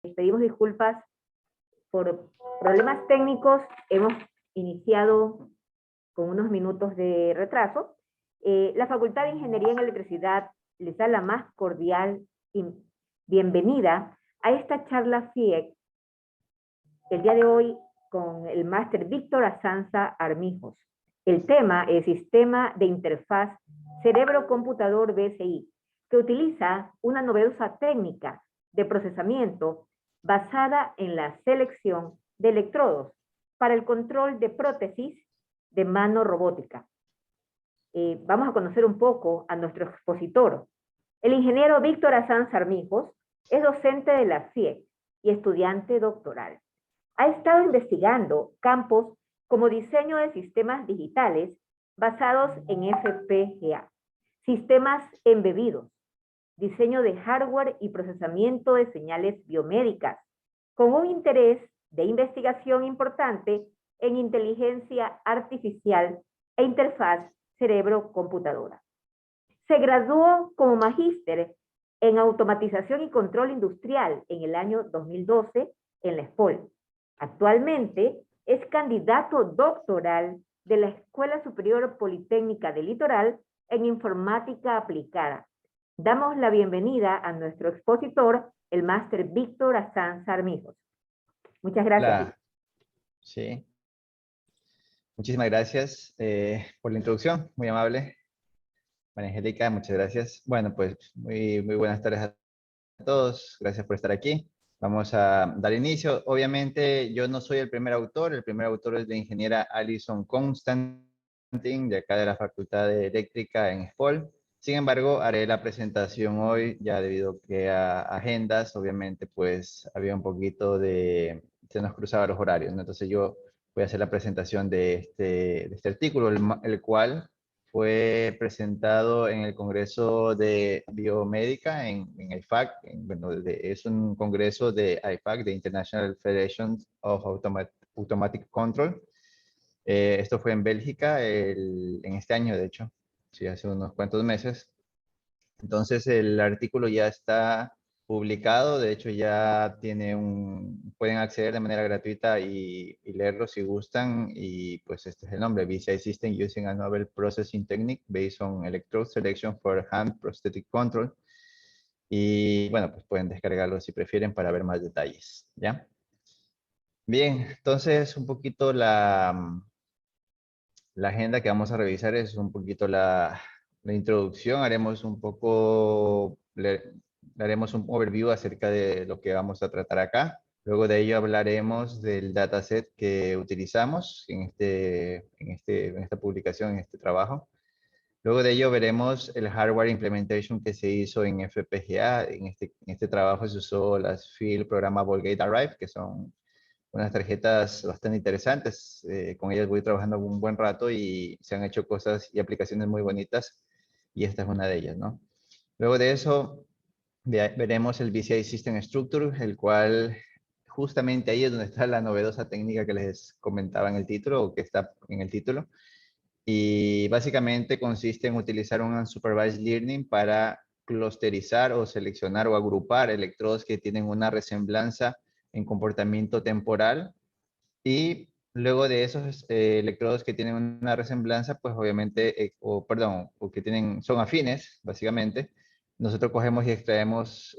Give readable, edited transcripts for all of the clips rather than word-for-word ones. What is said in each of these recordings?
Pedimos disculpas por problemas técnicos. Hemos iniciado con unos minutos de retraso. La Facultad de Ingeniería en Electricidad les da la más cordial y bienvenida a esta charla FIEC el día de hoy con el máster Víctor Azanza Armijos. El tema es Sistema de Interfaz Cerebro-Computador BSI, que utiliza una novedosa técnica de procesamiento basada en la selección de electrodos para el control de prótesis de mano robótica. Vamos a conocer un poco a nuestro expositor. El ingeniero Víctor Azanza Armijos es docente de la FIEC y estudiante doctoral. Ha estado investigando campos como diseño de sistemas digitales basados en FPGA, sistemas embebidos, diseño de hardware y procesamiento de señales biomédicas, con un interés de investigación importante en inteligencia artificial e interfaz cerebro-computadora. Se graduó como magíster en automatización y control industrial en el año 2012 en la ESPOL. Actualmente es candidato doctoral de la Escuela Superior Politécnica del Litoral en informática aplicada. Damos la bienvenida a nuestro expositor, el máster Víctor Azanza Armijos. Muchas gracias. Hola. Sí. Muchísimas gracias por la introducción, muy amable. María Angélica, muchas gracias. Bueno, pues muy buenas tardes a todos. Gracias por estar aquí. Vamos a dar inicio. Obviamente yo no soy el primer autor es la ingeniera Alison Constantin, de acá de la Facultad de Eléctrica en ESPOL. Sin embargo, haré la presentación hoy, ya debido que a agendas, obviamente, pues había un poquito de, se nos cruzaban los horarios, ¿no? Entonces yo voy a hacer la presentación de este artículo, el cual fue presentado en el Congreso de Biomédica en IFAC. Bueno, es un congreso de IFAC, de International Federation of Automatic Control. Esto fue en Bélgica en este año, de hecho, sí, hace unos cuantos meses. Entonces el artículo ya está publicado, de hecho ya pueden acceder de manera gratuita y leerlo si gustan, y pues este es el nombre: BCI System Using a Novel Processing Technique Based on Electrode Selection for Hand Prosthetic Control. Y bueno, pues pueden descargarlo si prefieren para ver más detalles, ¿ya? Bien, entonces un poquito la agenda que vamos a revisar es un poquito la introducción. Haremos un overview acerca de lo que vamos a tratar acá. Luego de ello hablaremos del dataset que utilizamos en esta publicación, en este trabajo. Luego de ello veremos el hardware implementation que se hizo en FPGA. En este trabajo se usó las Field Programmable Gate Array, que son unas tarjetas bastante interesantes. Con ellas voy trabajando un buen rato y se han hecho cosas y aplicaciones muy bonitas, y esta es una de ellas, ¿no? Luego de eso veremos el BCI System Structure, el cual justamente ahí es donde está la novedosa técnica que les comentaba en el título, o que está en el título. Y básicamente consiste en utilizar un unsupervised learning para clusterizar o seleccionar o agrupar electrodos que tienen una resemblanza en comportamiento temporal, y luego de esos electrodos que tienen una resemblanza, pues obviamente, o que son afines, básicamente, nosotros cogemos y extraemos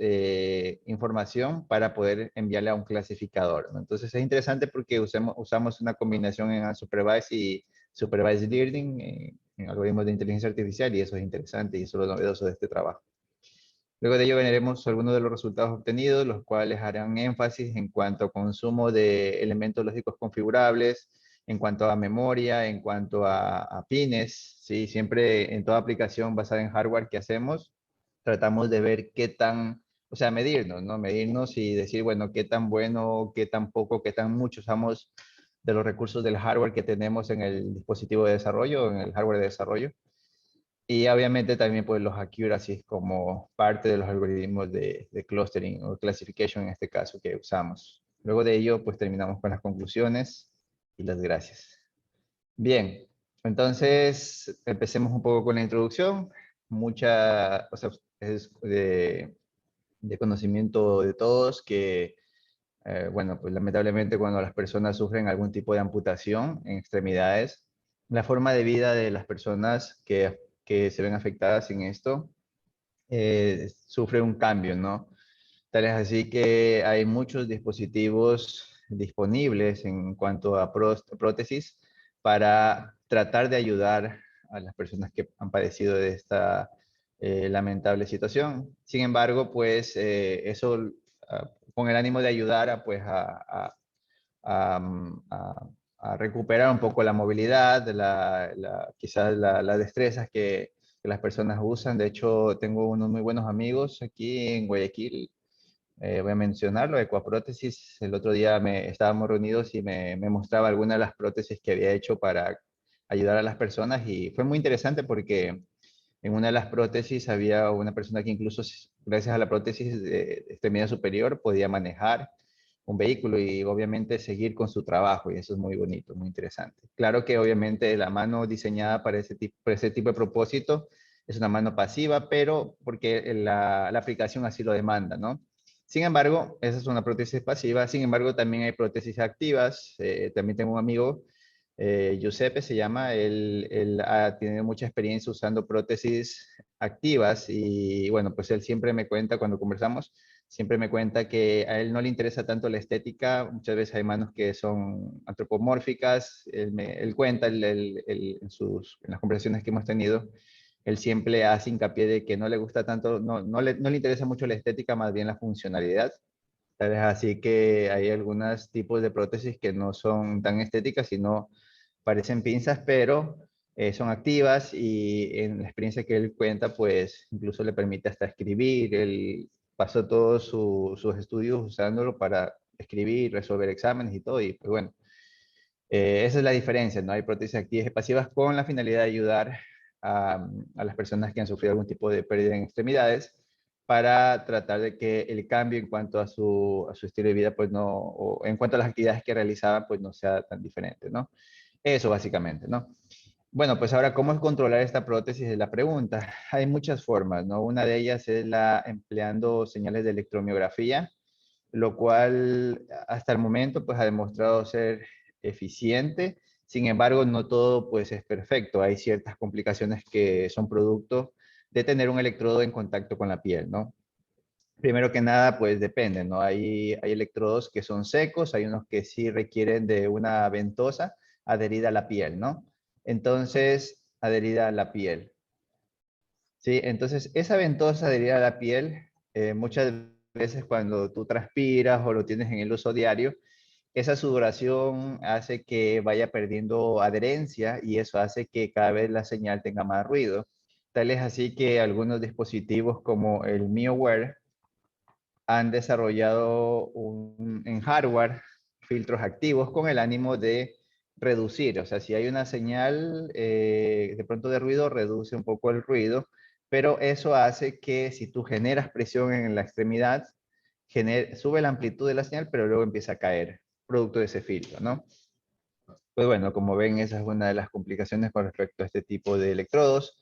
información para poder enviarle a un clasificador, ¿no? Entonces es interesante porque usamos una combinación en unsupervised y supervised learning en algoritmos de inteligencia artificial, y eso es interesante y eso es lo novedoso de este trabajo. Luego de ello veremos algunos de los resultados obtenidos, los cuales harán énfasis en cuanto a consumo de elementos lógicos configurables, en cuanto a memoria, en cuanto a pines, ¿sí? Siempre en toda aplicación basada en hardware que hacemos, tratamos de ver qué tan, o sea, medirnos, ¿no? Medirnos y decir, bueno, qué tan bueno, qué tan poco, qué tan mucho usamos de los recursos del hardware que tenemos en el dispositivo de desarrollo, en el hardware de desarrollo. Y obviamente también pues los accuracies como parte de los algoritmos de clustering o classification en este caso que usamos. Luego de ello pues terminamos con las conclusiones y las gracias. Bien, entonces empecemos un poco con la introducción. Es de conocimiento de todos que Bueno, pues lamentablemente cuando las personas sufren algún tipo de amputación en extremidades, la forma de vida de las personas que se ven afectadas en esto sufre un cambio, ¿no? Tal es así que hay muchos dispositivos disponibles en cuanto a prótesis para tratar de ayudar a las personas que han padecido de esta lamentable situación. Sin embargo, pues eso con el ánimo de ayudar pues, a- a recuperar un poco la movilidad, quizás las destrezas que las personas usan. De hecho, tengo unos muy buenos amigos aquí en Guayaquil, voy a mencionarlo, Ecuaprótesis. El otro día estábamos reunidos y me mostraba algunas de las prótesis que había hecho para ayudar a las personas y fue muy interesante porque en una de las prótesis había una persona que incluso gracias a la prótesis de extremidad superior podía manejar un vehículo y obviamente seguir con su trabajo y eso es muy bonito, muy interesante. Claro que obviamente la mano diseñada para ese tipo de propósito es una mano pasiva, pero porque la aplicación así lo demanda, ¿no? Sin embargo, esa es una prótesis pasiva. Sin embargo, también hay prótesis activas. También tengo un amigo, Giuseppe se llama, él ha tenido mucha experiencia usando prótesis activas y bueno, pues él siempre me cuenta cuando conversamos, siempre me cuenta que a él no le interesa tanto la estética. Muchas veces hay manos que son antropomórficas. Él cuenta en las conversaciones que hemos tenido, él siempre hace hincapié de que no le gusta tanto, no le interesa mucho la estética, más bien la funcionalidad. ¿Sabes? Así que hay algunos tipos de prótesis que no son tan estéticas, sino parecen pinzas, pero son activas y en la experiencia que él cuenta, pues incluso le permite hasta escribir. Él pasó todos sus estudios usándolo para escribir, resolver exámenes y todo, y pues bueno, esa es la diferencia, ¿no? Hay prótesis activas y pasivas con la finalidad de ayudar a las personas que han sufrido algún tipo de pérdida en extremidades para tratar de que el cambio en cuanto a su estilo de vida, pues no, o en cuanto a las actividades que realizaban, pues no sea tan diferente, ¿no? Eso básicamente, ¿no? Bueno, pues ahora, ¿cómo controlar esta prótesis? Es la pregunta. Hay muchas formas, ¿no? Una de ellas es la empleando señales de electromiografía, lo cual hasta el momento pues ha demostrado ser eficiente. Sin embargo, no todo pues es perfecto. Hay ciertas complicaciones que son producto de tener un electrodo en contacto con la piel, ¿no? Primero que nada, pues depende, ¿no? Hay electrodos que son secos, hay unos que sí requieren de una ventosa adherida a la piel, ¿no? Entonces, adherida a la piel. Sí, entonces esa ventosa adherida a la piel, muchas veces cuando tú transpiras o lo tienes en el uso diario, esa sudoración hace que vaya perdiendo adherencia y eso hace que cada vez la señal tenga más ruido. Tal es así que algunos dispositivos como el MioWare han desarrollado en hardware filtros activos con el ánimo de reducir. O sea, si hay una señal de pronto de ruido, reduce un poco el ruido, pero eso hace que si tú generas presión en la extremidad, sube la amplitud de la señal, pero luego empieza a caer, producto de ese filtro, ¿no? Pues bueno, como ven, esa es una de las complicaciones con respecto a este tipo de electrodos.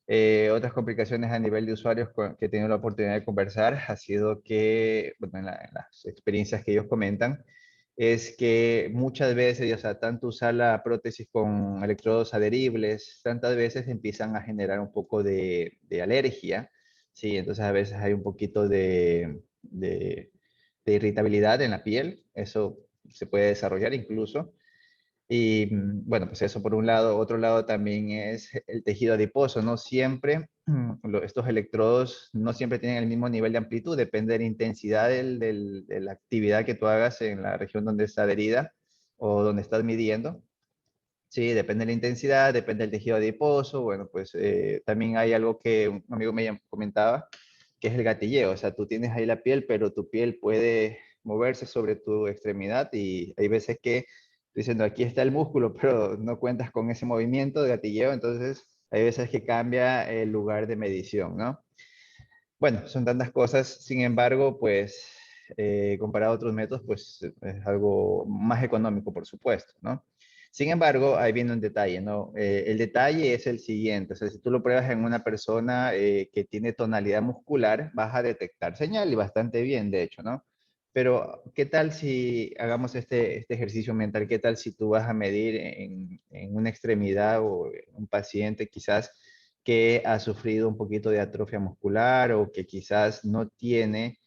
Otras complicaciones a nivel de usuarios que he tenido la oportunidad de conversar ha sido que, bueno, en las experiencias que ellos comentan, es que muchas veces, o sea, tanto usar la prótesis con electrodos adheribles, tantas veces empiezan a generar un poco de alergia, ¿sí? Entonces a veces hay un poquito de irritabilidad en la piel, eso se puede desarrollar incluso. Y bueno, pues eso por un lado. Otro lado también es el tejido adiposo. No siempre, estos electrodos no siempre tienen el mismo nivel de amplitud, depende de la intensidad de la actividad que tú hagas en la región donde está adherida o donde estás midiendo. Sí, depende de la intensidad, depende del tejido adiposo. Bueno, pues también hay algo que un amigo me comentaba, que es el gatilleo. O sea, tú tienes ahí la piel, pero tu piel puede moverse sobre tu extremidad y hay veces que diciendo aquí está el músculo, pero no cuentas con ese movimiento de gatilleo, entonces hay veces que cambia el lugar de medición, ¿no? Bueno, son tantas cosas, sin embargo, pues comparado a otros métodos, pues es algo más económico, por supuesto, ¿no? Sin embargo, ahí viene un detalle, ¿no? El detalle es el siguiente, o sea, si tú lo pruebas en una persona que tiene tonalidad muscular, vas a detectar señal y bastante bien, de hecho, ¿no? Pero, ¿qué tal si hagamos este ejercicio mental? ¿Qué tal si tú vas a medir en una extremidad o un paciente quizás que ha sufrido un poquito de atrofia muscular o que quizás no tiene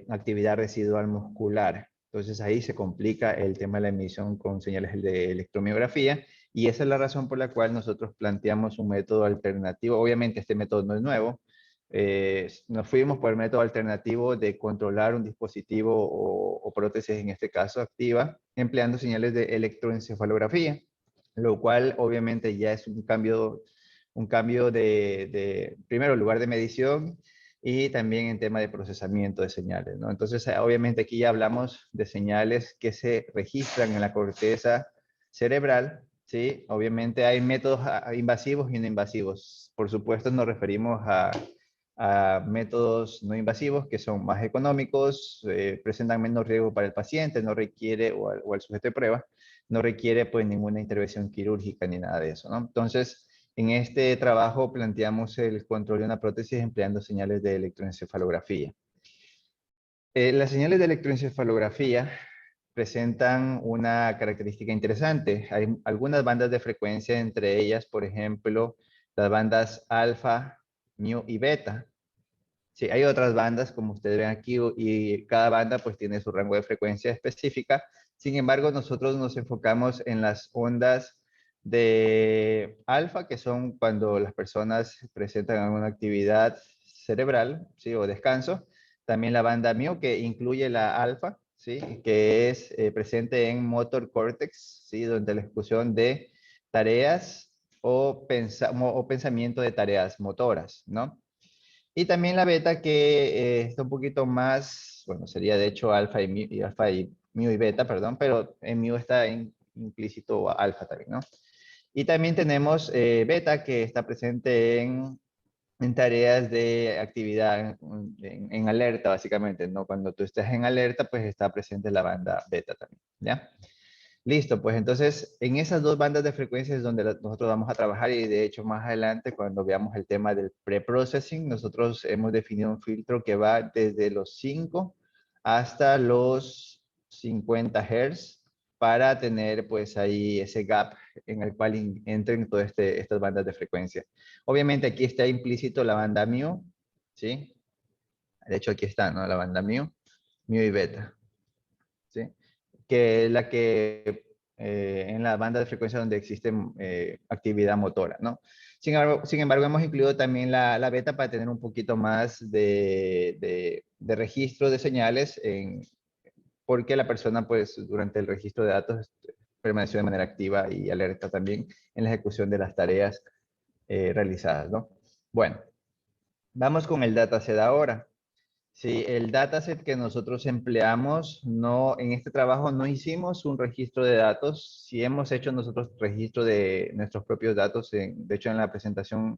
actividad residual muscular? Entonces ahí se complica el tema de la emisión con señales de electromiografía y esa es la razón por la cual nosotros planteamos un método alternativo. Obviamente este método no es nuevo, nos fuimos por el método alternativo de controlar un dispositivo o prótesis, en este caso activa, empleando señales de electroencefalografía, lo cual obviamente ya es un cambio de primero, lugar de medición y también en tema de procesamiento de señales, ¿no? Entonces, obviamente aquí ya hablamos de señales que se registran en la corteza cerebral, ¿sí? Obviamente hay métodos invasivos y no invasivos. Por supuesto, nos referimos a métodos no invasivos que son más económicos, presentan menos riesgo para el paciente, no requiere, o al sujeto de prueba, no requiere pues ninguna intervención quirúrgica ni nada de eso, ¿no? Entonces, en este trabajo planteamos el control de una prótesis empleando señales de electroencefalografía. Las señales de electroencefalografía presentan una característica interesante. Hay algunas bandas de frecuencia, entre ellas, por ejemplo, las bandas alfa, mu y beta. Sí, hay otras bandas, como ustedes ven aquí, y cada banda pues tiene su rango de frecuencia específica. Sin embargo, nosotros nos enfocamos en las ondas de alfa, que son cuando las personas presentan alguna actividad cerebral, ¿sí? O descanso. También la banda mu, que incluye la alfa, ¿sí? Que es presente en motor cortex, ¿sí? Donde la ejecución de tareas o pensamiento de tareas motoras, ¿no? Y también la beta que está un poquito más, bueno, sería de hecho alfa y mu y beta, perdón, pero en mu está implícito alfa también, ¿no? Y también tenemos beta que está presente en tareas de actividad en alerta, básicamente, ¿no? Cuando tú estás en alerta, pues está presente la banda beta también, ¿ya? Listo, pues entonces en esas dos bandas de frecuencias es donde nosotros vamos a trabajar y de hecho más adelante cuando veamos el tema del preprocessing, nosotros hemos definido un filtro que va desde los 5 hasta los 50 Hz para tener pues ahí ese gap en el cual entren todas estas bandas de frecuencia. Obviamente aquí está implícito la banda mu, ¿sí? De hecho aquí está, ¿no? La banda mu y beta, ¿sí? Que es la que en la banda de frecuencia donde existe actividad motora, ¿no? Sin embargo, hemos incluido también la beta para tener un poquito más de registro de señales, porque la persona, pues, durante el registro de datos permaneció de manera activa y alerta también en la ejecución de las tareas realizadas, ¿no? Bueno, vamos con el dataset ahora. Sí, el dataset que nosotros empleamos, no, en este trabajo no hicimos un registro de datos, sí hemos hecho nosotros registro de nuestros propios datos, de hecho en la presentación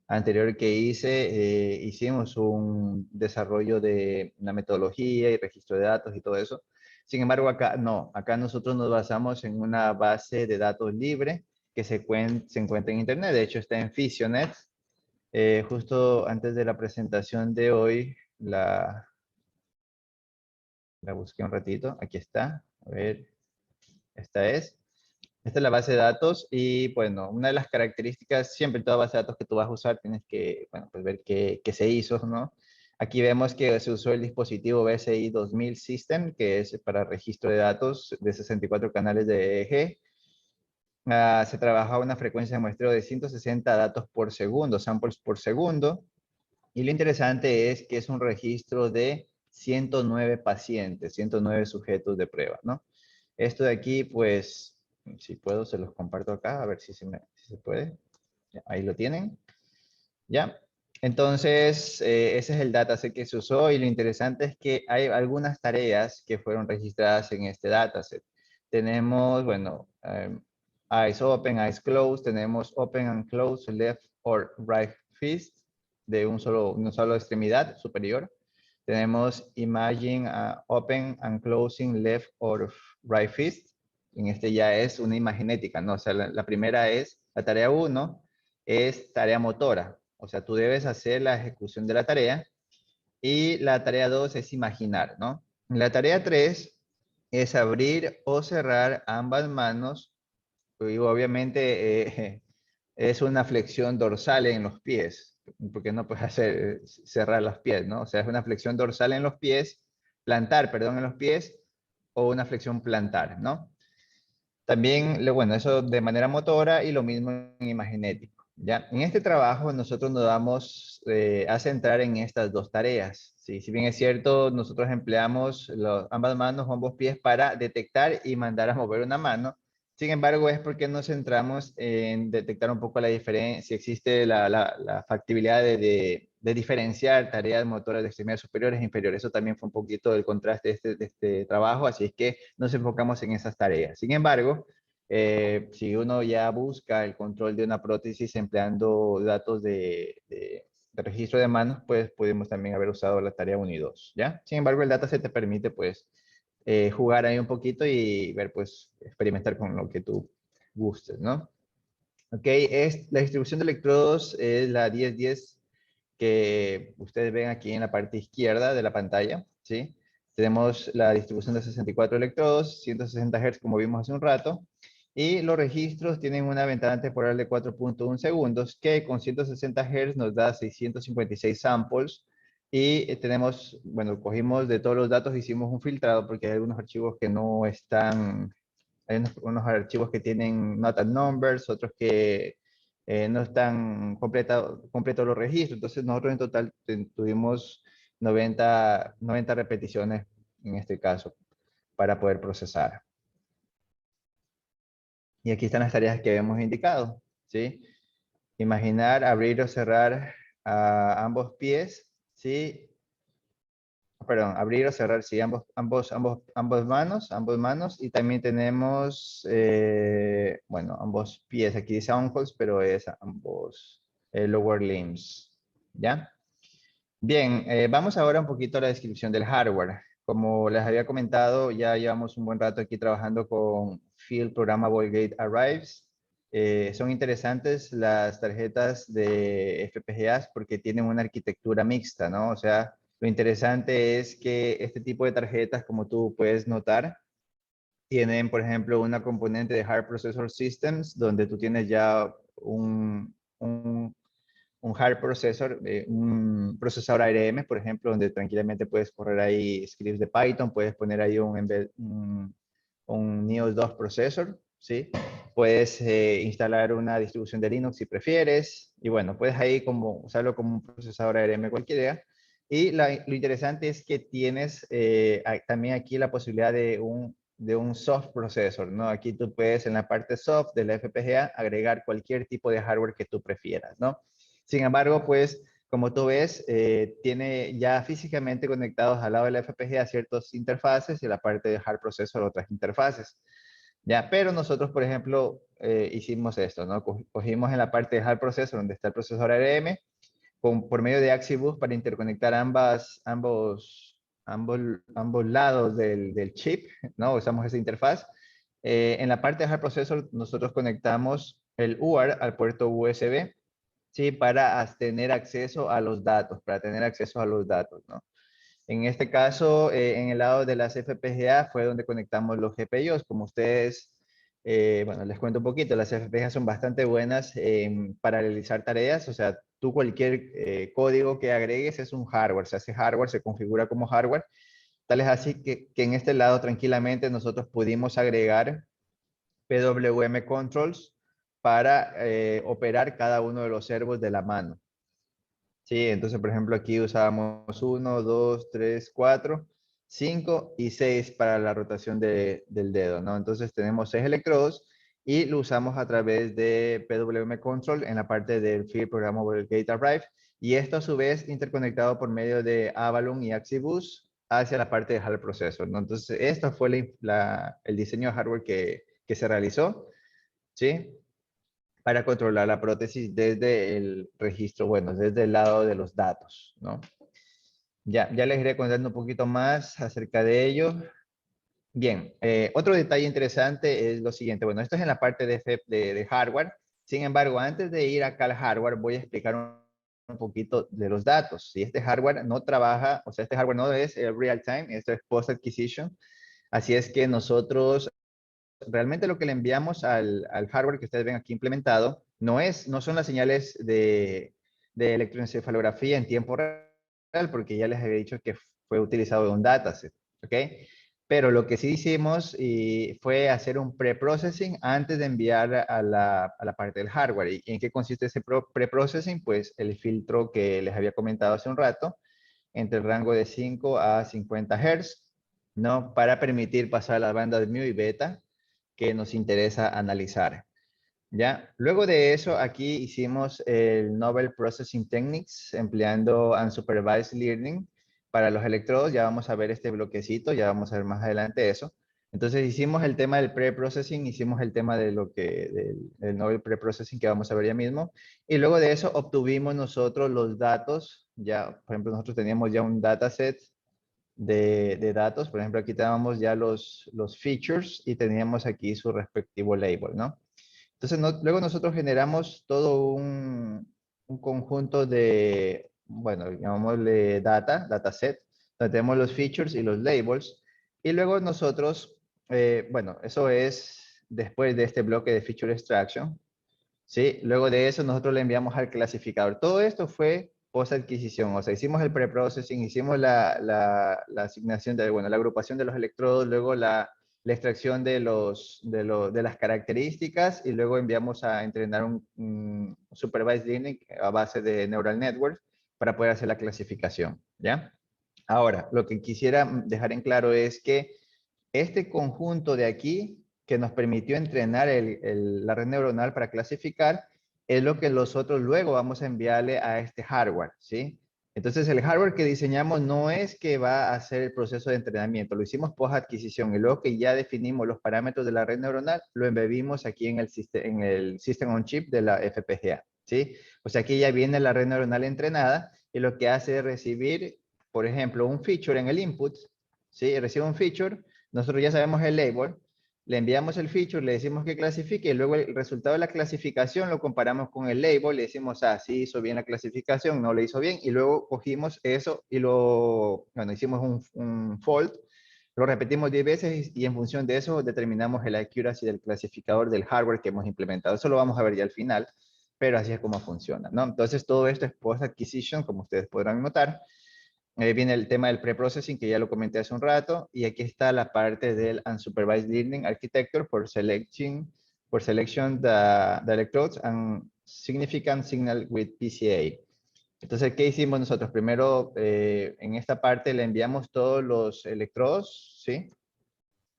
anterior que hice, hicimos un desarrollo de una metodología y registro de datos y todo eso. Sin embargo, acá no, acá nosotros nos basamos en una base de datos libre que se encuentra en Internet, de hecho está en Physionet. Justo antes de la presentación de hoy, la busqué un ratito, aquí está, a ver, esta es. Esta es la base de datos y bueno, una de las características, siempre en toda base de datos que tú vas a usar tienes que, bueno, pues ver qué se hizo, ¿no? Aquí vemos que se usó el dispositivo BSI 2000 System, que es para registro de datos de 64 canales de EEG. Se trabaja a una frecuencia de muestreo de 160 datos por segundo, samples por segundo. Y lo interesante es que es un registro de 109 pacientes, 109 sujetos de prueba, ¿no? Esto de aquí, pues, si puedo, se los comparto acá, a ver si se puede. Ya, ahí lo tienen. ¿Ya? Entonces, ese es el dataset que se usó y lo interesante es que hay algunas tareas que fueron registradas en este dataset. Tenemos, bueno, eyes open, eyes closed, tenemos open and closed, left or right fist de una sola extremidad superior. Tenemos imagine open and closing left or right fist. En este ya es una imagenética, ¿no? O sea, la primera es, la tarea 1 es tarea motora. O sea, tú debes hacer la ejecución de la tarea y la tarea 2 es imaginar, ¿no? La tarea 3 es abrir o cerrar ambas manos. Y obviamente es una flexión dorsal en los pies, porque no puedes hacer cerrar los pies, ¿no? O sea, es una flexión dorsal en los pies, plantar, perdón, en los pies, o una flexión plantar, ¿no? También, bueno, eso de manera motora y lo mismo en imagenético, ¿ya? En este trabajo nosotros nos vamos a centrar en estas dos tareas, ¿sí? Si bien es cierto, nosotros empleamos ambas manos o ambos pies para detectar y mandar a mover una mano. Sin embargo, es porque nos centramos en detectar un poco la diferencia, si existe la factibilidad de diferenciar tareas motoras de extremidades superiores e inferiores. Eso también fue un poquito el contraste de este trabajo, así es que nos enfocamos en esas tareas. Sin embargo, si uno ya busca el control de una prótesis empleando datos de registro de manos, pues pudimos también haber usado la tarea 1 y 2, ¿ya? Sin embargo, el dataset te permite, pues, jugar ahí un poquito y ver, pues, experimentar con lo que tú gustes, ¿no? Ok, la distribución de electrodos es la 10-10 que ustedes ven aquí en la parte izquierda de la pantalla, ¿sí? Tenemos la distribución de 64 electrodos, 160 Hz como vimos hace un rato, y los registros tienen una ventana temporal de 4.1 segundos, que con 160 Hz nos da 656 samples, y tenemos, bueno, cogimos de todos los datos, hicimos un filtrado, porque hay algunos archivos que no están, hay unos archivos que tienen not at numbers, otros que no están completos los registros. Entonces nosotros en total tuvimos 90 repeticiones en este caso para poder procesar. Y aquí están las tareas que hemos indicado, ¿sí? Imaginar, abrir o cerrar a ambos pies, ¿sí? Perdón, abrir o cerrar, sí, ambas manos, y también tenemos, bueno, ambos pies, aquí dice ankles, pero es ambos lower limbs, ¿ya? Bien, vamos ahora un poquito a la descripción del hardware. Como les había comentado, ya llevamos un buen rato aquí trabajando con Field Programmable Gate Arrays. Son interesantes las tarjetas de FPGAs porque tienen una arquitectura mixta, ¿no? O sea, lo interesante es que este tipo de tarjetas, como tú puedes notar, tienen, por ejemplo, una componente de Hard Processor Systems, donde tú tienes ya un hard processor, un procesador ARM, por ejemplo, donde tranquilamente puedes correr ahí scripts de Python, puedes poner ahí un Nios 2 processor, ¿sí? Puedes instalar una distribución de Linux si prefieres, y bueno, puedes ahí como usarlo como un procesador ARM cualquiera. Y lo interesante es que tienes también aquí la posibilidad de un soft processor, ¿no? Aquí tú puedes en la parte soft de la FPGA agregar cualquier tipo de hardware que tú prefieras, ¿no? Sin embargo, pues, como tú ves, tiene ya físicamente conectados al lado de la FPGA ciertas interfaces y la parte de hard processor otras interfaces. Ya, pero nosotros, por ejemplo, hicimos esto, ¿no? Cogimos en la parte de hard processor, donde está el procesador ARM, por medio de Axibus para interconectar ambos lados del chip, ¿no? Usamos esa interfaz. En la parte de hard processor, nosotros conectamos el UART al puerto USB, ¿sí? Para tener acceso a los datos, ¿no? En este caso, en el lado de las FPGA fue donde conectamos los GPIOs. Como ustedes, bueno, les cuento un poquito, las FPGA son bastante buenas para realizar tareas. O sea, tú cualquier código que agregues es un hardware, se hace hardware, se configura como hardware. Tal es así que en este lado tranquilamente nosotros pudimos agregar PWM controls para operar cada uno de los servos de la mano. Sí, entonces, por ejemplo, aquí usábamos 1, 2, 3, 4, 5 y 6 para la rotación del dedo, ¿no? Entonces tenemos 6 electrodos y lo usamos a través de PWM Control en la parte del Field Programmable Gate Array, y esto a su vez interconectado por medio de Avalon y Axibus hacia la parte de Hard Processor, ¿no? Entonces, esto fue el diseño de hardware que se realizó, ¿sí? Para controlar la prótesis desde el registro, bueno, desde el lado de los datos, ¿no? Ya les iré contando un poquito más acerca de ello. Bien, otro detalle interesante es lo siguiente. Bueno, esto es en la parte de hardware. Sin embargo, antes de ir acá al hardware, voy a explicar un poquito de los datos. Si este hardware no trabaja, o sea, este hardware no es real time, esto es post acquisition. Así es que nosotros realmente lo que le enviamos al hardware que ustedes ven aquí implementado no son las señales de electroencefalografía en tiempo real, porque ya les había dicho que fue utilizado un dataset, ¿ok? Pero lo que sí hicimos fue hacer un preprocessing antes de enviar a la parte del hardware. ¿Y en qué consiste ese preprocessing? Pues el filtro que les había comentado hace un rato, entre el rango de 5 a 50 Hz, ¿no? Para permitir pasar a las bandas de mu y beta que nos interesa analizar. ¿Ya? Luego de eso, aquí hicimos el Novel Processing Techniques empleando Unsupervised Learning para los electrodos. Ya vamos a ver este bloquecito, ya vamos a ver más adelante eso. Entonces hicimos el tema del pre-processing, hicimos el tema de del Novel Pre-Processing que vamos a ver ya mismo. Y luego de eso obtuvimos nosotros los datos. Ya, por ejemplo, nosotros teníamos ya un dataset de datos. Por ejemplo, aquí teníamos ya los features y teníamos aquí su respectivo label, ¿no? Entonces, luego nosotros generamos todo un conjunto de, bueno, llamémosle dataset, donde tenemos los features y los labels. Y luego nosotros, bueno, eso es después de este bloque de feature extraction. ¿Sí? Luego de eso nosotros le enviamos al clasificador. Todo esto fue post-adquisición, o sea, hicimos el pre-processing, hicimos la asignación de, bueno, la agrupación de los electrodos, luego la extracción de las características y luego enviamos a entrenar un supervised learning a base de neural networks para poder hacer la clasificación, ¿ya? Ahora, lo que quisiera dejar en claro es que este conjunto de aquí que nos permitió entrenar la red neuronal para clasificar es lo que nosotros luego vamos a enviarle a este hardware, ¿sí? Entonces el hardware que diseñamos no es que va a hacer el proceso de entrenamiento, lo hicimos post adquisición y luego que ya definimos los parámetros de la red neuronal, lo embebimos aquí en el System on Chip de la FPGA, ¿sí? O sea, aquí ya viene la red neuronal entrenada y lo que hace es recibir, por ejemplo, un feature en el input, ¿sí? Recibe un feature, nosotros ya sabemos el label, le enviamos el feature, le decimos que clasifique y luego el resultado de la clasificación lo comparamos con el label, le decimos, ah, sí hizo bien la clasificación, no le hizo bien, y luego cogimos eso y bueno, hicimos un fold, lo repetimos 10 veces y en función de eso determinamos el accuracy del clasificador del hardware que hemos implementado. Eso lo vamos a ver ya al final, pero así es como funciona, ¿no? Entonces todo esto es post-acquisition, como ustedes podrán notar. Viene el tema del preprocessing, que ya lo comenté hace un rato, y aquí está la parte del Unsupervised Learning Architecture for selection the electrodes and significant signal with PCA. Entonces, ¿qué hicimos nosotros? Primero, en esta parte le enviamos todos los electrodos, ¿sí?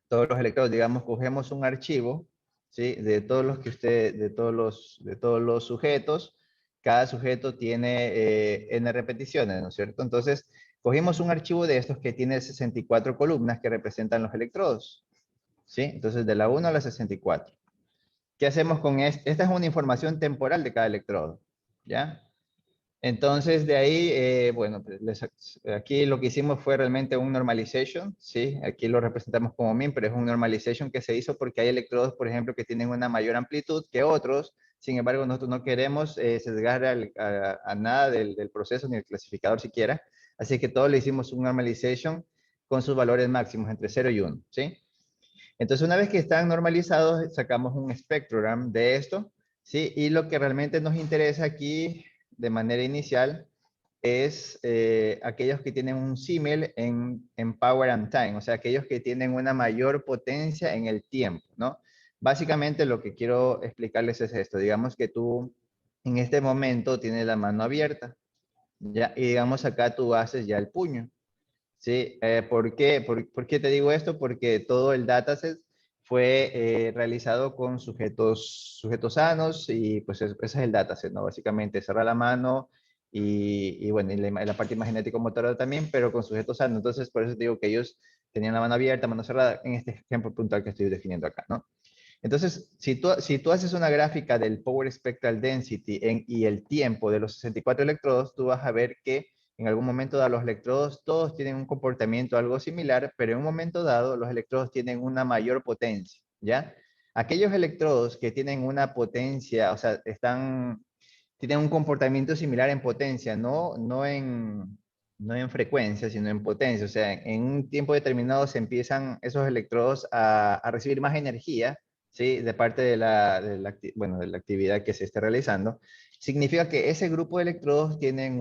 Todos los electrodos, digamos, cogemos un archivo, ¿sí? De todos los que de todos los sujetos. Cada sujeto tiene n repeticiones, ¿no es cierto? Entonces, cogimos un archivo de estos que tiene 64 columnas que representan los electrodos, ¿sí? Entonces, de la 1 a la 64. ¿Qué hacemos con esto? Esta es una información temporal de cada electrodo, ¿ya? Entonces, de ahí, bueno, pues, aquí lo que hicimos fue realmente un normalization, ¿sí? Aquí lo representamos como min, pero es un normalization que se hizo porque hay electrodos, por ejemplo, que tienen una mayor amplitud que otros. Sin embargo, nosotros no queremos sesgar a nada del proceso ni el clasificador siquiera. Así que todo le hicimos un normalization con sus valores máximos entre 0 y 1, ¿sí? Entonces, una vez que están normalizados, sacamos un spectrogram de esto, ¿sí? Y lo que realmente nos interesa aquí de manera inicial es aquellos que tienen un símil en power and time, o sea, aquellos que tienen una mayor potencia en el tiempo, ¿no? Básicamente lo que quiero explicarles es esto, digamos que tú en este momento tienes la mano abierta, ¿ya? Y digamos acá tú haces ya el puño. Sí, ¿por qué? ¿Por qué te digo esto? Porque todo el dataset fue realizado con sujetos sanos y pues ese es el dataset, ¿no? Básicamente cerrar la mano y bueno, y la parte imagenética motora también, pero con sujetos sanos. Entonces, por eso te digo que ellos tenían la mano abierta, mano cerrada, en este ejemplo puntual que estoy definiendo acá, ¿no? Entonces, si tú haces una gráfica del Power Spectral Density y el tiempo de los 64 electrodos, tú vas a ver que en algún momento dado los electrodos todos tienen un comportamiento algo similar, pero en un momento dado los electrodos tienen una mayor potencia, ¿ya? Aquellos electrodos que tienen una potencia, o sea, están tienen un comportamiento similar en potencia, no en frecuencia, sino en potencia. O sea, en un tiempo determinado se empiezan esos electrodos a recibir más energía, ¿sí? De parte bueno, de la actividad que se esté realizando. Significa que ese grupo de electrodos tienen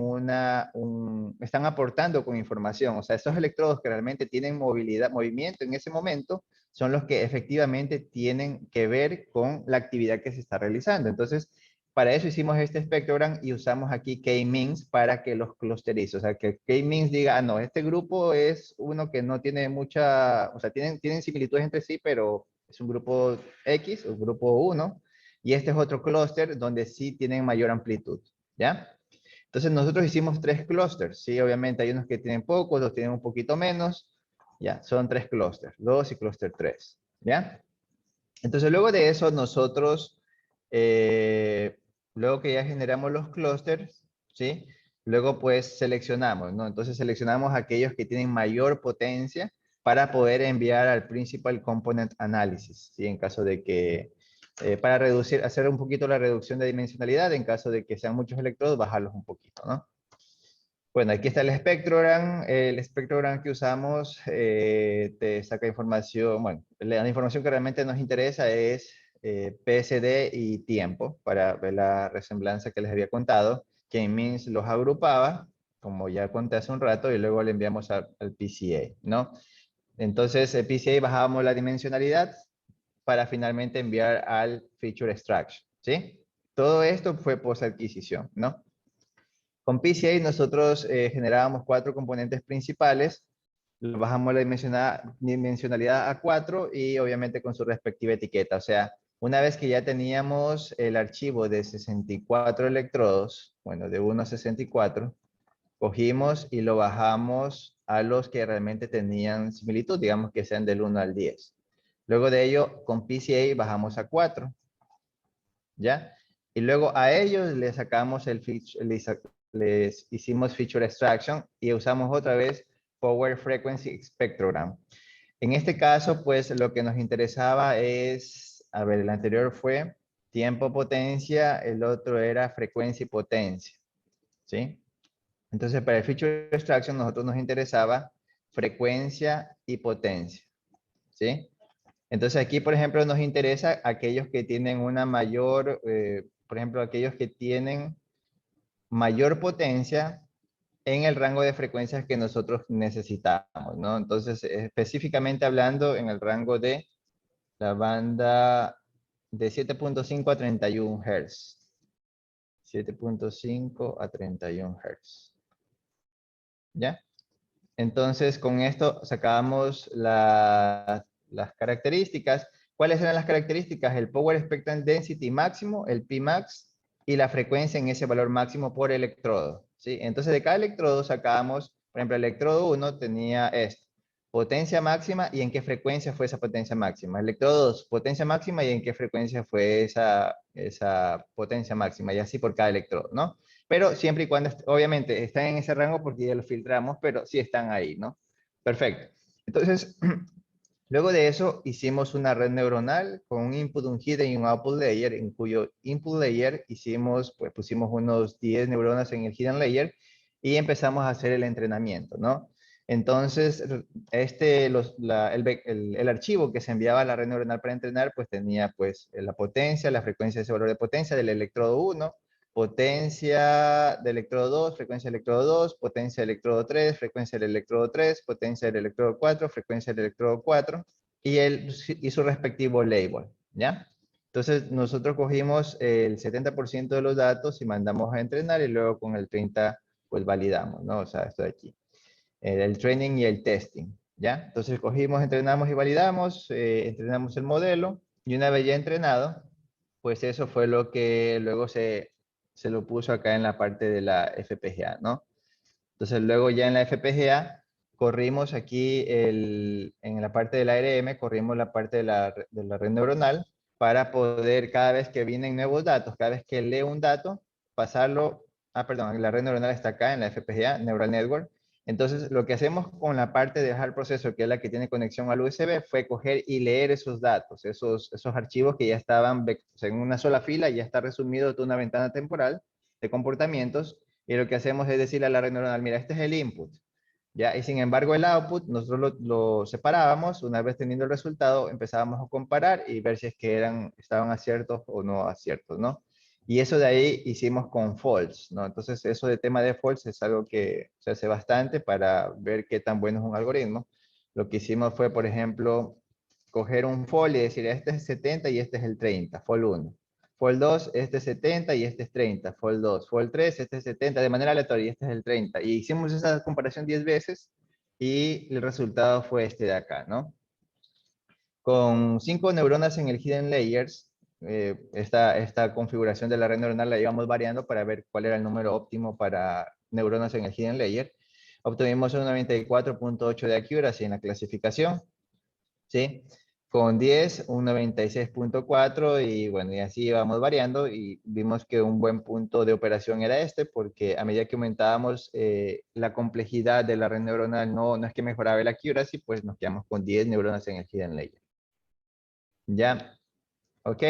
están aportando con información. O sea, esos electrodos que realmente tienen movilidad, movimiento en ese momento, son los que efectivamente tienen que ver con la actividad que se está realizando. Entonces, para eso hicimos este espectrogram y usamos aquí K-means para que los clusterice. O sea, que K-means diga, ah, no, este grupo es uno que no tiene mucha, o sea, tienen similitudes entre sí, pero es un grupo X, un grupo 1, y este es otro clúster donde sí tienen mayor amplitud, ¿ya? Entonces nosotros hicimos 3 clústeres, ¿sí? Obviamente hay unos que tienen poco, otros tienen un poquito menos, ya, son 3 clústeres, 2 y clúster 3, ¿ya? Entonces luego de eso nosotros, eh, luego que ya generamos los clústeres, ¿sí? Luego pues seleccionamos, ¿no? Entonces seleccionamos aquellos que tienen mayor potencia para poder enviar al Principal Component Analysis, ¿sí? En caso de que, para hacer un poquito la reducción de dimensionalidad, en caso de que sean muchos electrodos, bajarlos un poquito, ¿no? Bueno, aquí está el espectrogram. El espectrogram que usamos te saca información, bueno, la información que realmente nos interesa es PSD y tiempo, para ver la resemblanza que les había contado. K-means los agrupaba, como ya conté hace un rato, y luego le enviamos al PCA, ¿no? Entonces, el PCA bajábamos la dimensionalidad para finalmente enviar al feature extraction, ¿sí? Todo esto fue post adquisición, ¿no? Con PCA nosotros generábamos 4 componentes principales, bajamos la dimensionalidad a 4 y obviamente con su respectiva etiqueta. O sea, una vez que ya teníamos el archivo de 64 electrodos, bueno, de 1 a 64, cogimos y lo bajamos a los que realmente tenían similitud, digamos que sean del 1 al 10. Luego de ello, con PCA bajamos a 4, ¿ya? Y luego a ellos les sacamos les hicimos feature extraction y usamos otra vez Power Frequency Spectrogram. En este caso, pues lo que nos interesaba es, a ver, el anterior fue tiempo potencia, el otro era frecuencia y potencia, ¿sí? Entonces, para el feature extraction, nosotros nos interesaba frecuencia y potencia, ¿sí? Entonces aquí, por ejemplo, nos interesa aquellos que tienen una mayor, por ejemplo, aquellos que tienen mayor potencia en el rango de frecuencias que nosotros necesitamos, ¿no? Entonces, específicamente hablando en el rango de la banda de 7.5 a 31 Hz. 7.5 a 31 Hz. ¿Ya? Entonces, con esto sacábamos las características. ¿Cuáles eran las características? El Power Spectrum Density máximo, el Pmax, y la frecuencia en ese valor máximo por electrodo, ¿sí? Entonces, de cada electrodo sacábamos, por ejemplo, el electrodo 1 tenía esto, potencia máxima y en qué frecuencia fue esa potencia máxima. El electrodo 2, potencia máxima y en qué frecuencia fue esa potencia máxima, y así por cada electrodo, ¿no? Pero siempre y cuando, obviamente, están en ese rango porque ya lo filtramos, pero sí están ahí, ¿no? Perfecto. Entonces, luego de eso, hicimos una red neuronal con un input, un hidden y un output layer, en cuyo input layer pues pusimos unos 10 neuronas en el hidden layer y empezamos a hacer el entrenamiento, ¿no? Entonces, el archivo que se enviaba a la red neuronal para entrenar, pues tenía pues la potencia, la frecuencia de ese valor de potencia del electrodo 1, potencia del electrodo 2, frecuencia del electrodo 2, potencia del electrodo 3, frecuencia del electrodo 3, potencia del electrodo 4, frecuencia del electrodo 4 y su respectivo label, ¿ya? Entonces nosotros cogimos el 70% de los datos y mandamos a entrenar y luego con el 30% pues validamos, ¿no? O sea, esto de aquí. El training y el testing, ¿ya? Entonces cogimos, entrenamos y validamos, entrenamos el modelo y una vez ya entrenado, pues eso fue lo que luego se lo puso acá en la parte de la FPGA, ¿no? Entonces luego ya en la FPGA corrimos aquí en la parte del ARM, corrimos la parte de la red neuronal para poder cada vez que vienen nuevos datos, cada vez que lee un dato, pasarlo, perdón, la red neuronal está acá en la FPGA, Neural Network. Entonces lo que hacemos con la parte de hard processor, que es la que tiene conexión al USB, fue coger y leer esos datos, esos archivos que ya estaban en una sola fila, ya está resumido toda una ventana temporal, de comportamientos, y lo que hacemos es decirle a la red neuronal, mira, este es el input, ¿ya? Y sin embargo el output nosotros lo separábamos, una vez teniendo el resultado empezábamos a comparar y ver si es que estaban aciertos o no aciertos, ¿no? Y eso de ahí hicimos con false, ¿no? Entonces eso de tema de false es algo que se hace bastante para ver qué tan bueno es un algoritmo. Lo que hicimos fue, por ejemplo, coger un fold y decir, este es 70 y este es el 30, fold 1. Fold 2, este es 70 y este es 30. Fold 2. Fold 3, este es 70 de manera aleatoria y este es el 30. Y hicimos esa comparación 10 veces y el resultado fue este de acá, ¿no? Con 5 neuronas en el Hidden Layers, esta configuración de la red neuronal la íbamos variando para ver cuál era el número óptimo para neuronas en el Hidden Layer. Obtuvimos un 94.8 de accuracy en la clasificación, ¿sí? Con 10, un 96.4 y bueno, y así íbamos variando y vimos que un buen punto de operación era este porque a medida que aumentábamos la complejidad de la red neuronal, no es que mejoraba el accuracy, pues nos quedamos con 10 neuronas en el Hidden Layer. Ya, ok,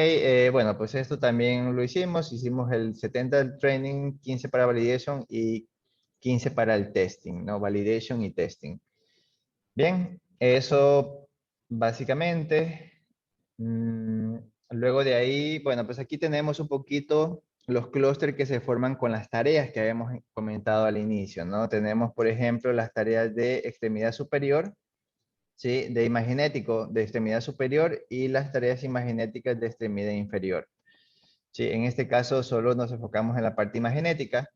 bueno, pues esto también lo hicimos el 70 del training, 15 para validation y 15 para el testing, ¿no? Validation y testing. Bien, eso básicamente. Mm, Luego de ahí, bueno, pues aquí tenemos un poquito los clústeres que se forman con las tareas que habíamos comentado al inicio, ¿no? Tenemos, por ejemplo, las tareas de extremidad superior, ¿sí? De imaginético de extremidad superior y las tareas imaginéticas de extremidad inferior. Sí, en este caso solo nos enfocamos en la parte imaginética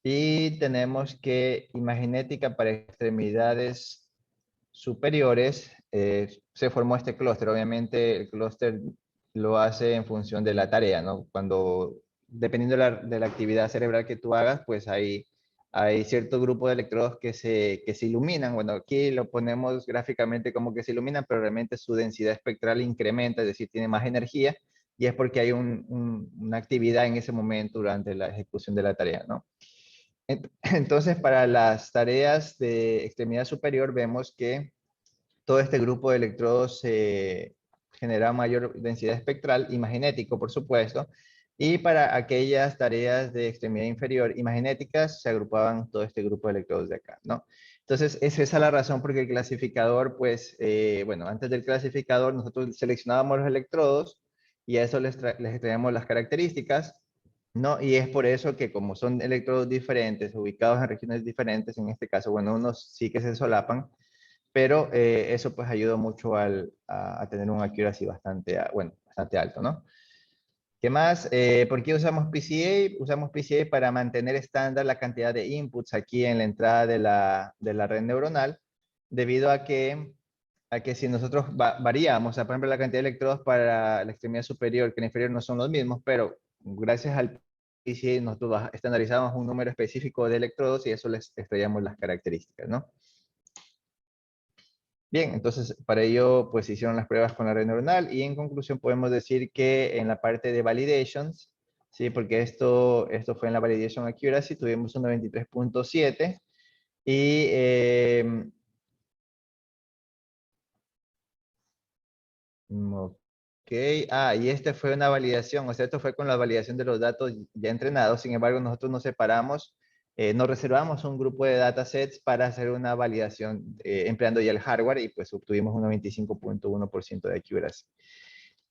y tenemos que imaginética para extremidades superiores, se formó este clúster. Obviamente el clúster lo hace en función de la tarea, ¿no? Dependiendo de la actividad cerebral que tú hagas, pues hay cierto grupo de electrodos que se iluminan. Bueno, aquí lo ponemos gráficamente como que se iluminan, pero realmente su densidad espectral incrementa, es decir, tiene más energía, y es porque hay una actividad en ese momento durante la ejecución de la tarea, ¿no? Entonces, para las tareas de extremidad superior, vemos que todo este grupo de electrodos genera mayor densidad espectral y magnético, por supuesto. Y para aquellas tareas de extremidad inferior y magnéticas, se agrupaban todo este grupo de electrodos de acá, ¿no? Entonces, esa es la razón porque el clasificador, pues, bueno, antes del clasificador, nosotros seleccionábamos los electrodos y a eso les extraíamos las características, ¿no? Y es por eso que como son electrodos diferentes, ubicados en regiones diferentes, en este caso, bueno, unos sí que se solapan, pero eso pues ayudó mucho a tener un accuracy bastante, bueno, bastante alto, ¿no? ¿Qué más? ¿Por qué usamos PCA? Usamos PCA para mantener estándar la cantidad de inputs aquí en la entrada de la red neuronal, debido a que si nosotros variamos, por ejemplo, la cantidad de electrodos para la extremidad superior que la inferior no son los mismos, pero gracias al PCA nosotros estandarizamos un número específico de electrodos y eso les extraíamos las características, ¿no? Bien, entonces para ello pues hicieron las pruebas con la red neuronal y en conclusión podemos decir que en la parte de validations, sí, porque esto fue en la validation accuracy, tuvimos un 93.7 y ok, y este fue una validación, o sea, esto fue con la validación de los datos ya entrenados, sin embargo nosotros nos separamos, nos reservamos un grupo de datasets para hacer una validación empleando ya el hardware y pues obtuvimos un 95.1% de accuracy.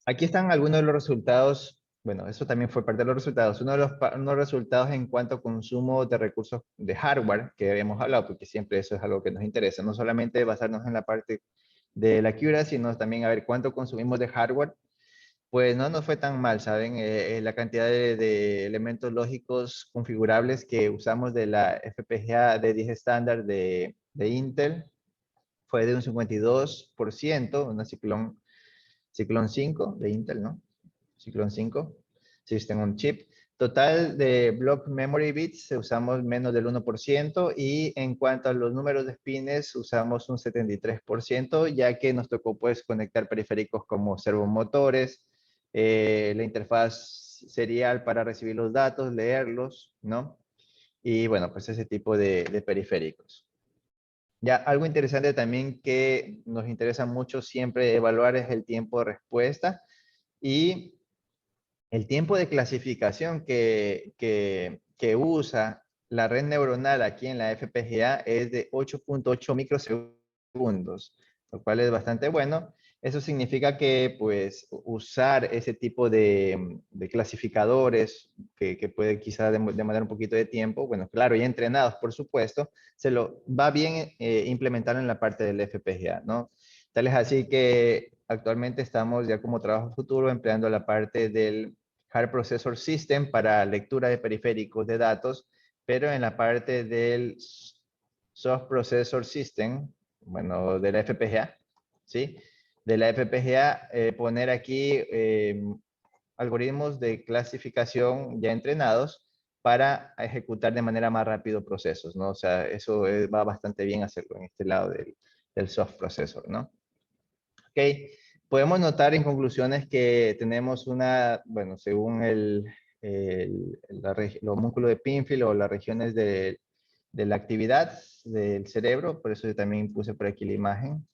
Aquí están algunos de los resultados, bueno, eso también fue parte de los resultados, unos resultados en cuanto a consumo de recursos de hardware que habíamos hablado, porque siempre eso es algo que nos interesa, no solamente basarnos en la parte de la accuracy, sino también a ver cuánto consumimos de hardware. Pues no nos fue tan mal, ¿saben? La cantidad de elementos lógicos configurables que usamos de la FPGA de 10 estándar de Intel fue de un 52%, una Ciclón 5 de Intel, ¿no? Ciclón 5, System on Chip. Total de block memory bits usamos menos del 1% y en cuanto a los números de pines usamos un 73%, ya que nos tocó pues conectar periféricos como servomotores, la interfaz serial para recibir los datos, leerlos, ¿no? Y bueno, pues ese tipo de periféricos. Ya, algo interesante también que nos interesa mucho siempre evaluar es el tiempo de respuesta y el tiempo de clasificación que que usa la red neuronal aquí en la FPGA es de 8.8 microsegundos, lo cual es bastante bueno. Eso significa que, pues, usar ese tipo de clasificadores que puede quizá demandar un poquito de tiempo, bueno, claro, y entrenados, por supuesto, se lo va bien implementar en la parte del FPGA, ¿no? Tal es así que actualmente estamos ya como trabajo futuro empleando la parte del Hard Processor System para lectura de periféricos de datos, pero en la parte del Soft Processor System, bueno, de la FPGA, ¿sí? De la FPGA, poner aquí algoritmos de clasificación ya entrenados para ejecutar de manera más rápido procesos, ¿no? O sea, eso va bastante bien hacerlo en este lado del soft processor, ¿no? Ok, podemos notar en conclusiones que tenemos una, bueno, según el homúnculo de Pinfield o las regiones de la actividad del cerebro, por eso yo también puse por aquí la imagen.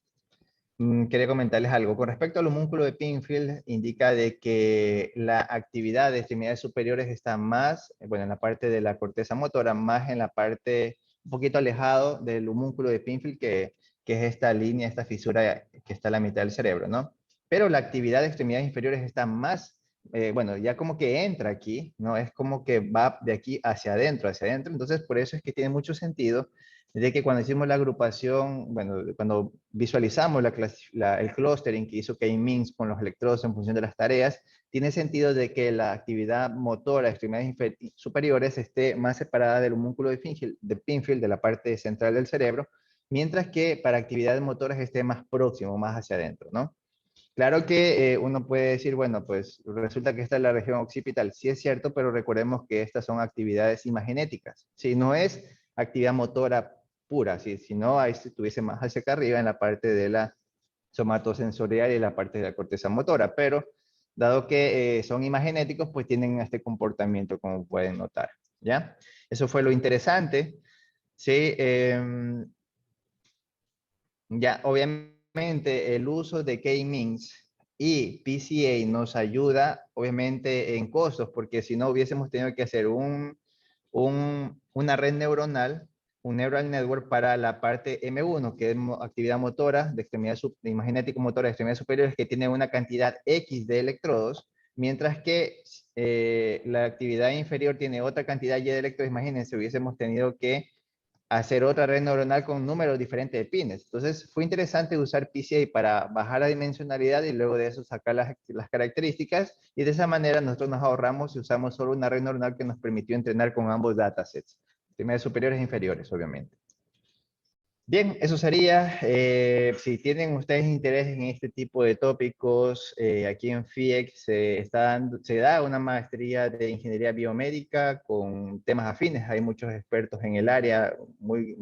Quería comentarles algo. Con respecto al homúnculo de Pinfield, indica de que la actividad de extremidades superiores está más, bueno, en la parte de la corteza motora, más en la parte un poquito alejado del homúnculo de Pinfield, que es esta línea, esta fisura que está a la mitad del cerebro, ¿no? Pero la actividad de extremidades inferiores está más, bueno, ya como que entra aquí, ¿no? Es como que va de aquí hacia adentro, entonces por eso es que tiene mucho sentido de que cuando hicimos la agrupación, bueno, cuando visualizamos el clustering que hizo K-Means con los electrodos en función de las tareas, tiene sentido de que la actividad motora de extremidades superiores esté más separada del homúnculo de Pinfield, de la parte central del cerebro, mientras que para actividades motoras esté más próximo, más hacia adentro, ¿no? Claro que uno puede decir, bueno, pues resulta que esta es la región occipital. Sí es cierto, pero recordemos que estas son actividades imagenéticas. Si no es actividad motora pura, si no, ahí estuviese más hacia acá arriba en la parte de la somatosensorial y la parte de la corteza motora. Pero dado que son imagenéticos, pues tienen este comportamiento como pueden notar. ¿Ya? Eso fue lo interesante. Sí, ya, obviamente el uso de K-means y PCA nos ayuda, obviamente, en costos, porque si no hubiésemos tenido que hacer una red neuronal, un neural network para la parte M1, que es actividad motora de extremidad imagenético motora de extremidades superiores, que tiene una cantidad X de electrodos, mientras que la actividad inferior tiene otra cantidad Y de electrodos. Imagínense, hubiésemos tenido que hacer otra red neuronal con números diferentes de pines. Entonces fue interesante usar PCA para bajar la dimensionalidad y luego de eso sacar las características, y de esa manera nosotros nos ahorramos y usamos solo una red neuronal que nos permitió entrenar con ambos datasets, extremidades superiores e inferiores, obviamente. Bien, eso sería. Si tienen ustedes interés en este tipo de tópicos, aquí en FIEC se da una maestría de ingeniería biomédica con temas afines. Hay muchos expertos en el área muy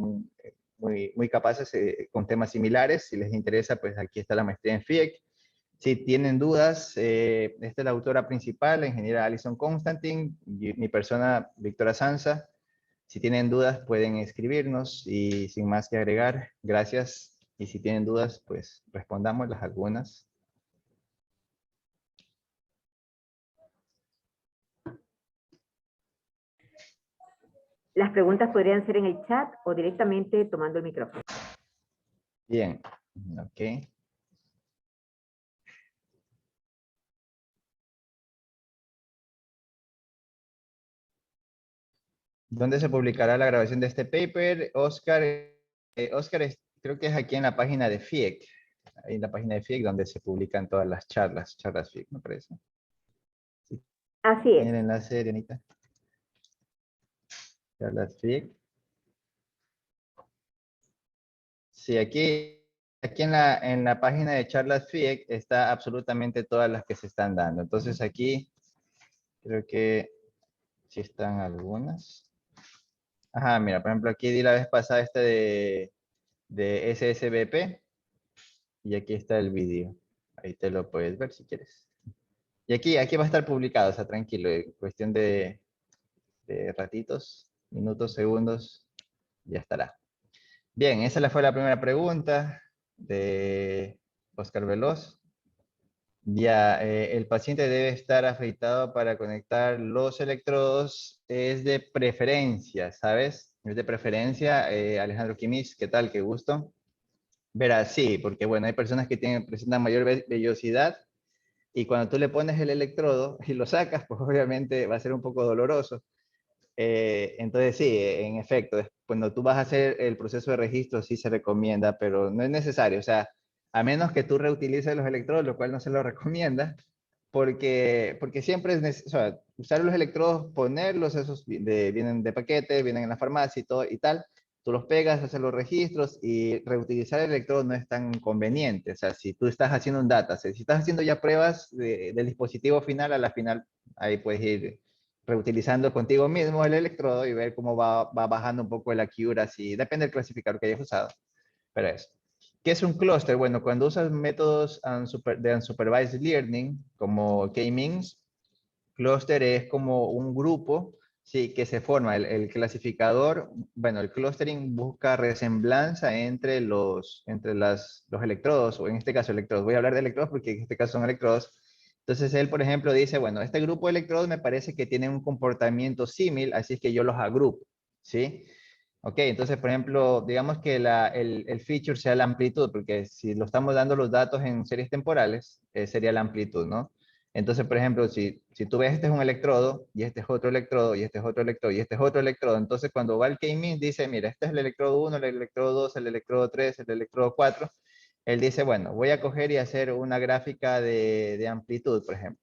capaces con temas similares. Si les interesa, pues aquí está la maestría en FIEC. Si tienen dudas, esta es la autora principal, la ingeniera Alison Constantine, y mi persona, Víctor Sanza. Si tienen dudas, pueden escribirnos, y sin más que agregar, gracias. Y si tienen dudas, pues respondamos las algunas. Las preguntas podrían ser en el chat o directamente tomando el micrófono. Bien, ok. ¿Dónde se publicará la grabación de este paper? Oscar, creo que es aquí en la página de FIEC. Ahí en la página de FIEC donde se publican todas las charlas FIEC, me parece. Así es. ¿Tiene el enlace, Dianita? Charlas FIEC. Sí, aquí en la página de Charlas FIEC está absolutamente todas las que se están dando. Entonces aquí creo que sí están algunas. Ajá, mira, por ejemplo, aquí di la vez pasada de SSBP, y aquí está el vídeo. Ahí te lo puedes ver si quieres. Y aquí va a estar publicado, o sea, tranquilo, en cuestión de ratitos, minutos, segundos, ya estará. Bien, esa fue la primera pregunta de Oscar Veloz. Ya, el paciente debe estar afeitado para conectar los electrodos. Es de preferencia, ¿sabes? Es de preferencia. Alejandro Quimis, ¿qué tal? Qué gusto. Verás, sí, porque bueno, hay personas que presentan mayor vellosidad y cuando tú le pones el electrodo y lo sacas, pues obviamente va a ser un poco doloroso. Entonces sí, en efecto, cuando tú vas a hacer el proceso de registro sí se recomienda, pero no es necesario, o sea, a menos que tú reutilices los electrodos, lo cual no se lo recomienda, porque siempre es necesario, o sea, usar los electrodos, ponerlos, esos vienen de paquete, vienen en la farmacia y todo y tal, tú los pegas, haces los registros y reutilizar el electrodo no es tan conveniente, o sea, si tú estás haciendo un dataset, si estás haciendo ya pruebas del dispositivo final, a la final ahí puedes ir reutilizando contigo mismo el electrodo y ver cómo va bajando un poco el accuracy, depende del clasificador que hayas usado, pero eso. ¿Qué es un clúster? Bueno, cuando usas métodos de unsupervised learning, como K-means, clúster es como un grupo, sí, que se forma. El clasificador, bueno, el clustering busca resemblanza entre los electrodos, o en este caso electrodos. Voy a hablar de electrodos porque en este caso son electrodos. Entonces él, por ejemplo, dice, bueno, este grupo de electrodos me parece que tiene un comportamiento similar, así es que yo los agrupo, ¿sí? Ok, entonces, por ejemplo, digamos que el feature sea la amplitud, porque si lo estamos dando los datos en series temporales, sería la amplitud, ¿no? Entonces, por ejemplo, si tú ves este es un electrodo, y este es otro electrodo, y este es otro electrodo, y este es otro electrodo, entonces cuando va el K-means dice, mira, este es el electrodo 1, el electrodo 2, el electrodo 3, el electrodo 4. Él dice, bueno, voy a coger y hacer una gráfica de amplitud, por ejemplo.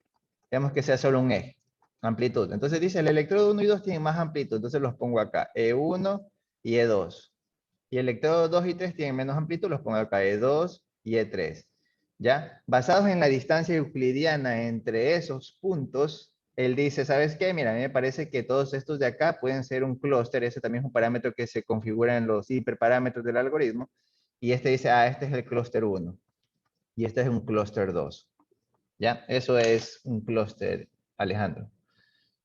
Digamos que sea solo un eje, amplitud. Entonces dice, el electrodo 1 y 2 tienen más amplitud, entonces los pongo acá, E1 y E2. Y el electrodo 2 y 3 tienen menos amplitud, los pongo acá, E2 y E3. ¿Ya? Basados en la distancia euclidiana entre esos puntos, él dice, ¿sabes qué? Mira, a mí me parece que todos estos de acá pueden ser un clúster, ese también es un parámetro que se configura en los hiperparámetros del algoritmo, y este dice, ah, este es el clúster 1, y este es un clúster 2. ¿Ya? Eso es un clúster, Alejandro.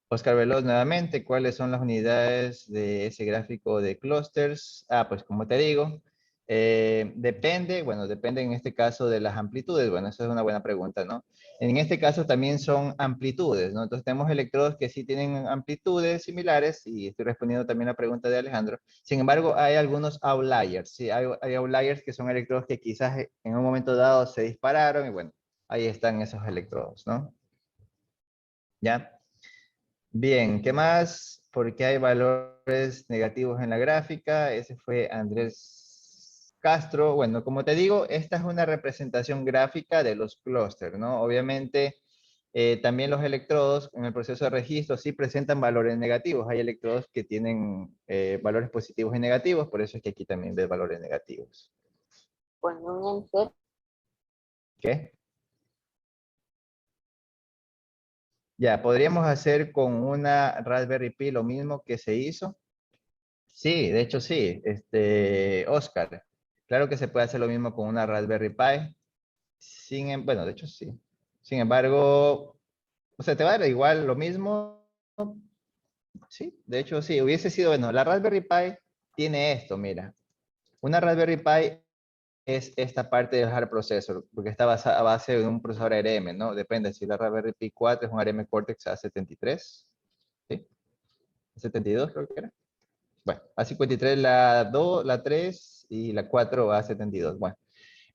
Oscar Veloz nuevamente, ¿cuáles son las unidades de ese gráfico de clusters? Ah, pues como te digo, depende en este caso de las amplitudes. Bueno, esa es una buena pregunta, ¿no? En este caso también son amplitudes, ¿no? Entonces tenemos electrodos que sí tienen amplitudes similares y estoy respondiendo también a la pregunta de Alejandro. Sin embargo, hay algunos outliers, ¿sí? Hay outliers que son electrodos que quizás en un momento dado se dispararon y bueno, ahí están esos electrodos, ¿no? ¿Ya? Bien, ¿qué más? ¿Por qué hay valores negativos en la gráfica? Ese fue Andrés Castro. Bueno, como te digo, esta es una representación gráfica de los clústeres, ¿no? Obviamente, también los electrodos en el proceso de registro sí presentan valores negativos. Hay electrodos que tienen valores positivos y negativos, por eso es que aquí también ves valores negativos. Con un enter. ¿Qué? Ya, podríamos hacer con una Raspberry Pi lo mismo que se hizo. Sí, de hecho sí, Oscar, claro que se puede hacer lo mismo con una Raspberry Pi, bueno, de hecho sí. Sin embargo, o sea, te va a dar igual lo mismo, sí, de hecho sí, hubiese sido, bueno, la Raspberry Pi tiene esto, mira, una Raspberry Pi es esta parte del hard processor, porque está a base de un procesador ARM, ¿no? Depende si la Raspberry Pi 4 es un ARM Cortex A73, ¿sí? 72 creo que era. Bueno, A53 la 2, la 3 y la 4 A72. Bueno,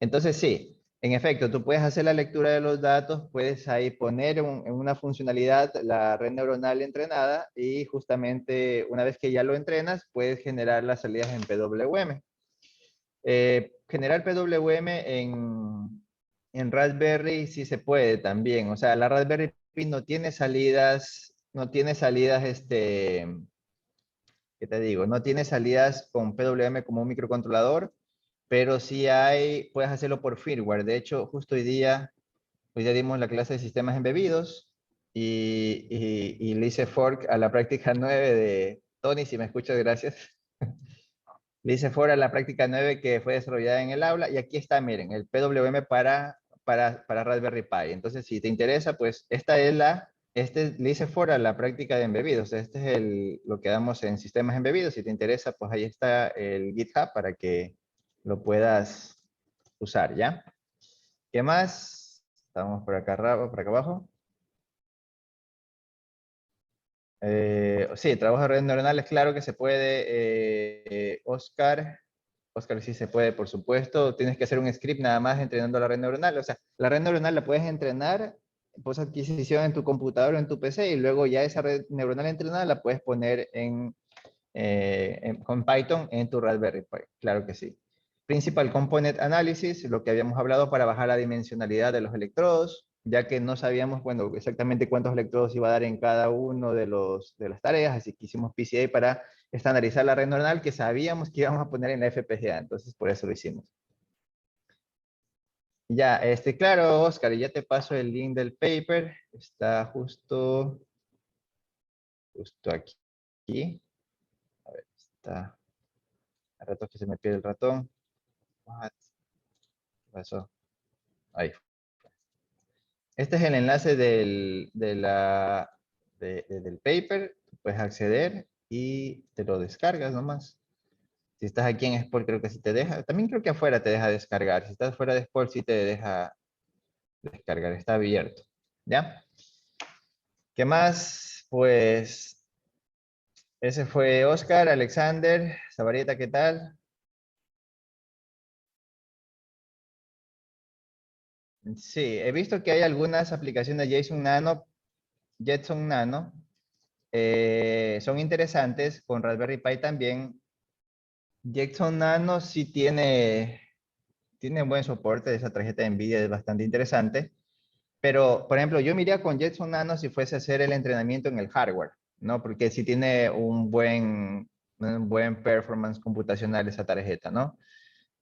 entonces sí, en efecto, tú puedes hacer la lectura de los datos, puedes ahí poner en una funcionalidad la red neuronal entrenada y justamente una vez que ya lo entrenas, puedes generar las salidas en PWM. Generar PWM en Raspberry sí se puede también. O sea, la Raspberry Pi no tiene salidas, ¿qué te digo? No tiene salidas con PWM como un microcontrolador, pero sí puedes hacerlo por firmware. De hecho, justo hoy día dimos la clase de sistemas embebidos y le hice fork a la práctica 9 de Tony, si me escuchas, gracias. Le hice fork a la práctica 9 que fue desarrollada en el aula y aquí está, miren, el PWM para Raspberry Pi. Entonces, si te interesa, pues le hice fuera la práctica de embebidos. Este es lo que damos en sistemas embebidos. Si te interesa, pues ahí está el GitHub para que lo puedas usar, ¿ya? ¿Qué más? Estamos por acá, por acá abajo. Sí, trabajo de redes neuronales, claro que se puede. Oscar, sí se puede, por supuesto. Tienes que hacer un script nada más entrenando la red neuronal. O sea, la red neuronal la puedes entrenar, post adquisición en tu computador o en tu PC, y luego ya esa red neuronal entrenada la puedes poner con Python en tu Raspberry Pi. Claro que sí. Principal Component Analysis, lo que habíamos hablado para bajar la dimensionalidad de los electrodos, ya que no sabíamos, bueno, exactamente cuántos electrodos iba a dar en cada uno de las tareas, así que hicimos PCA para estandarizar la red neuronal que sabíamos que íbamos a poner en la FPGA, entonces por eso lo hicimos. Ya, claro, Oscar, ya te paso el link del paper, está justo aquí. A ver, está, a rato que se me pierde el ratón. What? ¿Qué pasó? Ahí. Este es el enlace del paper. Puedes acceder y te lo descargas nomás. Si estás aquí en Sport, creo que sí te deja. También creo que afuera te deja descargar. Si estás fuera de Sport, sí te deja descargar. Está abierto. ¿Ya? ¿Qué más? Pues ese fue Oscar, Alexander, Zabarieta, ¿qué tal? Sí, he visto que hay algunas aplicaciones de Jetson Nano, son interesantes, con Raspberry Pi también. Jetson Nano sí tiene buen soporte, esa tarjeta de NVIDIA es bastante interesante, pero por ejemplo yo me iría con Jetson Nano si fuese a hacer el entrenamiento en el hardware, ¿no? Porque sí tiene un buen performance computacional esa tarjeta, ¿no?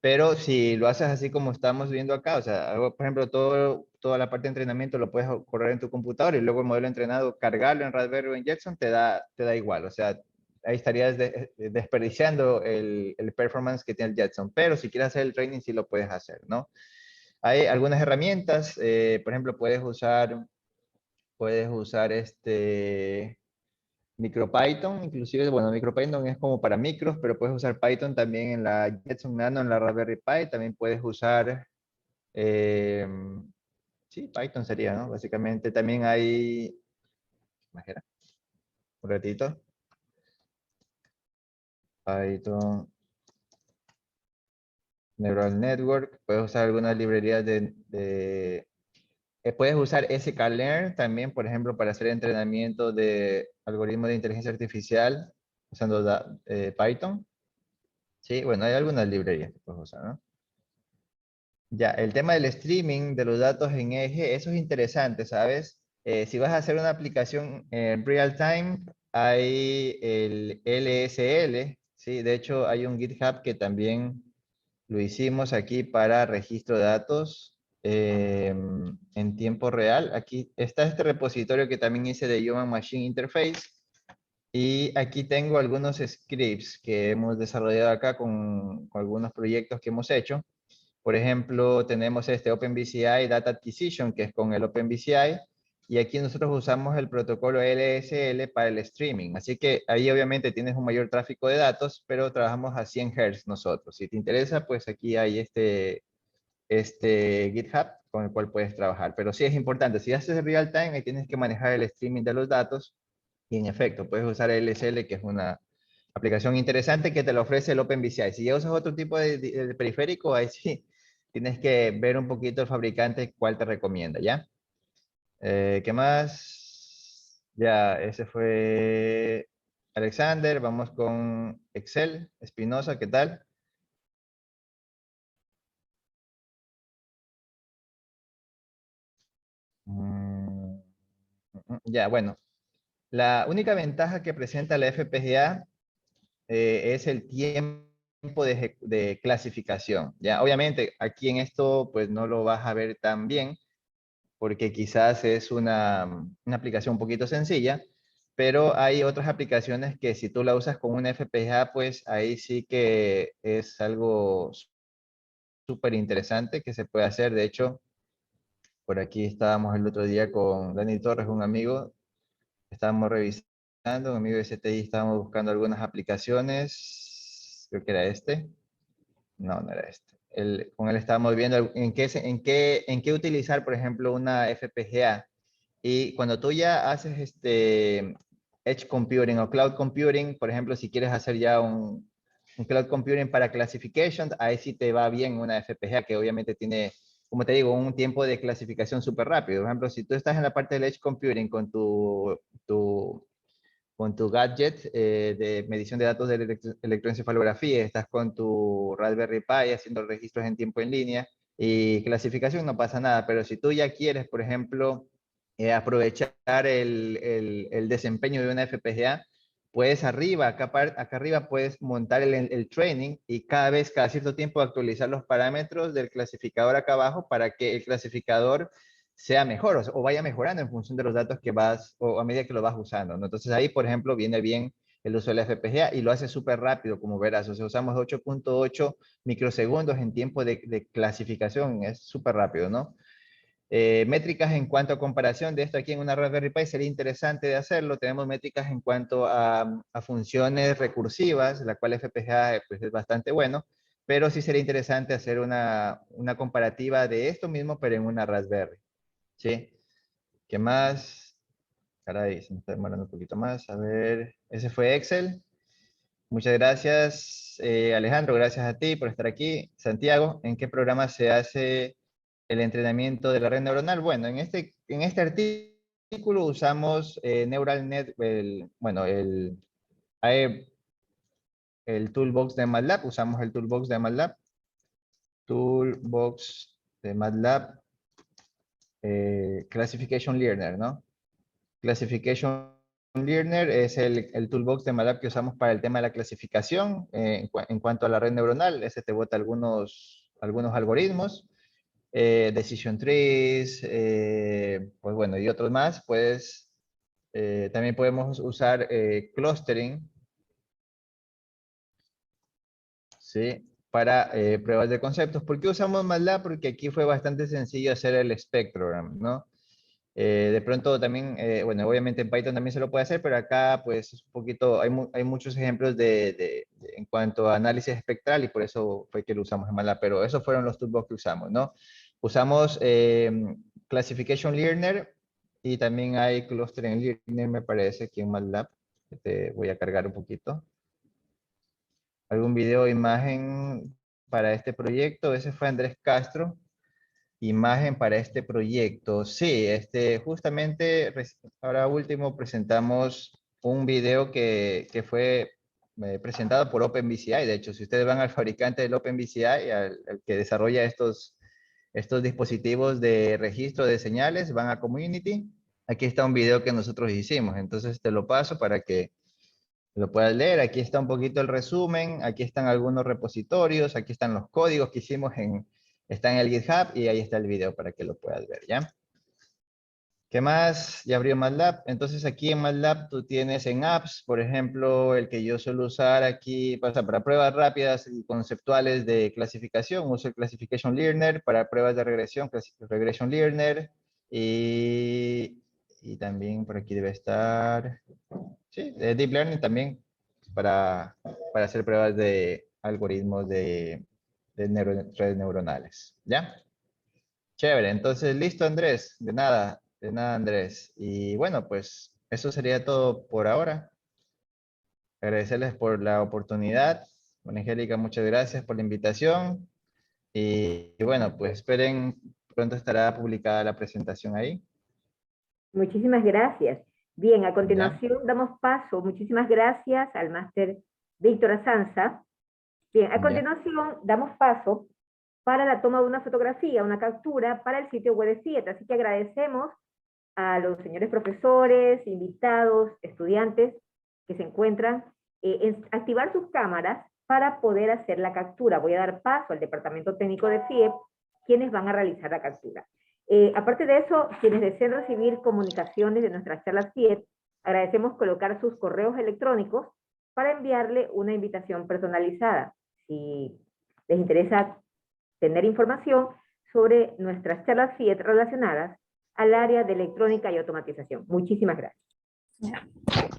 Pero si lo haces así como estamos viendo acá, o sea, por ejemplo, toda la parte de entrenamiento lo puedes correr en tu computador y luego el modelo entrenado, cargarlo en Raspberry o en Jetson, te da igual. O sea, ahí estarías desperdiciando el performance que tiene el Jetson. Pero si quieres hacer el training, sí lo puedes hacer, ¿no? Hay algunas herramientas, por ejemplo, puedes usar MicroPython, inclusive, bueno, MicroPython es como para micros, pero puedes usar Python también en la Jetson Nano, en la Raspberry Pi, también puedes usar, eh, sí, Python sería, ¿no? Básicamente también hay, imagina, un ratito, Python, Neural Network, puedes usar algunas librerías puedes usar sklearn también, por ejemplo, para hacer entrenamiento de algoritmos de inteligencia artificial usando Python. Sí, bueno, hay algunas librerías que puedes usar, ¿no? Ya, el tema del streaming de los datos en eje, eso es interesante, ¿sabes? Si vas a hacer una aplicación en real time, hay el LSL, ¿sí? De hecho, hay un GitHub que también lo hicimos aquí para registro de datos en tiempo real. Aquí está este repositorio que también hice de Human Machine Interface. Y aquí tengo algunos scripts que hemos desarrollado acá con algunos proyectos que hemos hecho. Por ejemplo, tenemos este OpenBCI Data Acquisition, que es con el OpenBCI, y aquí nosotros usamos el protocolo LSL para el streaming. Así que ahí obviamente tienes un mayor tráfico de datos, pero trabajamos a 100 Hz nosotros. Si te interesa, pues aquí hay este GitHub con el cual puedes trabajar. Pero sí es importante, si haces real time, ahí tienes que manejar el streaming de los datos, y en efecto, puedes usar LSL, que es una aplicación interesante que te lo ofrece el OpenBCI. Si ya usas otro tipo de periférico, ahí sí tienes que ver un poquito el fabricante cuál te recomienda, ¿ya? ¿Qué más? Ya, ese fue Alexander. Vamos con Excel. Espinosa, ¿qué tal? Mm, ya, bueno. La única ventaja que presenta la FPGA es el tiempo de clasificación. ¿Ya? Obviamente, aquí en esto pues no lo vas a ver tan bien, porque quizás es una aplicación un poquito sencilla, pero hay otras aplicaciones que si tú la usas con una FPGA, pues ahí sí que es algo súper interesante que se puede hacer. De hecho, por aquí estábamos el otro día con Dani Torres, un amigo, estábamos revisando, un amigo de STI, estábamos buscando algunas aplicaciones, creo que era este. No, no era este. con él estábamos viendo en qué utilizar, por ejemplo, una FPGA. Y cuando tú ya haces Edge Computing o Cloud Computing, por ejemplo, si quieres hacer ya un Cloud Computing para clasification, ahí sí te va bien una FPGA que obviamente tiene, como te digo, un tiempo de clasificación súper rápido. Por ejemplo, si tú estás en la parte del Edge Computing con tu gadget de medición de datos de electroencefalografía, estás con tu Raspberry Pi haciendo registros en tiempo en línea y clasificación, no pasa nada. Pero si tú ya quieres, por ejemplo, aprovechar el desempeño de una FPGA, puedes acá arriba puedes montar el training y cada cierto tiempo actualizar los parámetros del clasificador acá abajo para que el clasificador sea mejor o vaya mejorando en función de los datos que vas, o a medida que lo vas usando, ¿no? Entonces ahí, por ejemplo, viene bien el uso de la FPGA y lo hace súper rápido, como verás. O sea, usamos 8.8 microsegundos en tiempo de clasificación, es súper rápido, ¿no? Métricas en cuanto a comparación de esto aquí en una Raspberry Pi sería interesante de hacerlo. Tenemos métricas en cuanto a funciones recursivas, la cual FPGA pues, es bastante bueno, pero sí sería interesante hacer una comparativa de esto mismo, pero en una Raspberry. ¿Sí? ¿Qué más? Caray, se me está demorando un poquito más. A ver, ese fue Excel. Muchas gracias, Alejandro. Gracias a ti por estar aquí. Santiago, ¿en qué programa se hace el entrenamiento de la red neuronal? Bueno, en este artículo usamos NeuralNet, el toolbox de MATLAB. Usamos el toolbox de MATLAB. Toolbox de MATLAB. Classification Learner, ¿no? Classification Learner es el toolbox de MATLAB que usamos para el tema de la clasificación. En cuanto a la red neuronal, ese te bota algunos algoritmos, decision trees, pues bueno, y otros más. Pues también podemos usar clustering, ¿sí? Para pruebas de conceptos. ¿Por qué usamos MATLAB? Porque aquí fue bastante sencillo hacer el spectrogram, ¿no? De pronto también, bueno, obviamente en Python también se lo puede hacer, pero acá pues es un poquito, hay muchos ejemplos en cuanto a análisis espectral y por eso fue que lo usamos en MATLAB, pero esos fueron los toolbox que usamos, ¿no? Usamos Classification Learner y también hay Clustering Learner, me parece, aquí en MATLAB, que te voy a cargar un poquito. ¿Algún video o imagen para este proyecto? Ese fue Andrés Castro. Imagen para este proyecto. Sí, justamente ahora último presentamos un video que fue presentado por OpenBCI. De hecho, si ustedes van al fabricante del OpenBCI, al que desarrolla estos dispositivos de registro de señales, van a Community. Aquí está un video que nosotros hicimos. Entonces te lo paso para que lo puedas leer. Aquí está un poquito el resumen, aquí están algunos repositorios, aquí están los códigos que hicimos está en el GitHub y ahí está el video para que lo puedas ver, ¿ya? ¿Qué más? Ya abrió MATLAB. Entonces aquí en MATLAB tú tienes en apps, por ejemplo, el que yo suelo usar aquí, para pruebas rápidas y conceptuales de clasificación, uso el Classification Learner. Para pruebas de regresión, Regression Learner. Y también por aquí debe estar, sí, Deep Learning también, para hacer pruebas de algoritmos de redes neuronales, ¿ya? Chévere, entonces listo, Andrés. De nada, Andrés. Y bueno, pues eso sería todo por ahora. Agradecerles por la oportunidad. Bueno, Angélica, muchas gracias por la invitación. Y bueno, pues esperen, pronto estará publicada la presentación ahí. Muchísimas gracias. Bien, a ¿Ya? continuación damos paso, muchísimas gracias al máster Víctor Asanza. Bien, a ¿Ya? continuación damos paso para la toma de una fotografía, una captura para el sitio web de CIET. Así que agradecemos a los señores profesores, invitados, estudiantes que se encuentran en activar sus cámaras para poder hacer la captura. Voy a dar paso al departamento técnico de CIEP, quienes van a realizar la captura. Aparte de eso, quienes deseen recibir comunicaciones de nuestras charlas CIEP, agradecemos colocar sus correos electrónicos para enviarle una invitación personalizada. Si les interesa tener información sobre nuestras charlas CIEP relacionadas al área de electrónica y automatización. Muchísimas gracias.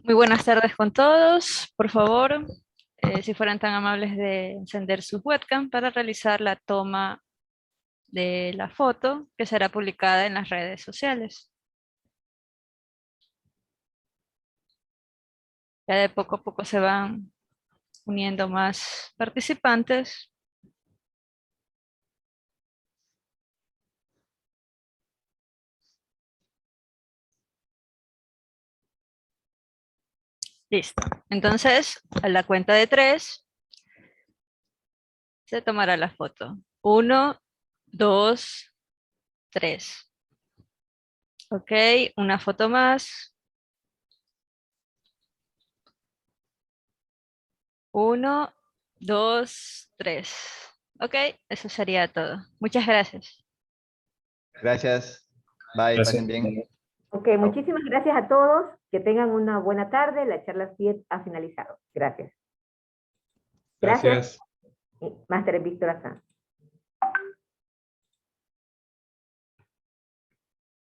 Muy buenas tardes con todos. Por favor, si fueran tan amables de encender su webcam para realizar la toma de la foto que será publicada en las redes sociales. Ya de poco a poco se van uniendo más participantes. Listo. Entonces, a la cuenta de 3, se tomará la foto. 1, 2, 3. Ok, una foto más. 1, 2, 3. Ok, eso sería todo. Muchas gracias. Gracias. Bye, Gracias. pasen bien. Ok, muchísimas gracias a todos. Que tengan una buena tarde. La charla ha finalizado. Gracias. Gracias. Máster Víctor Azán.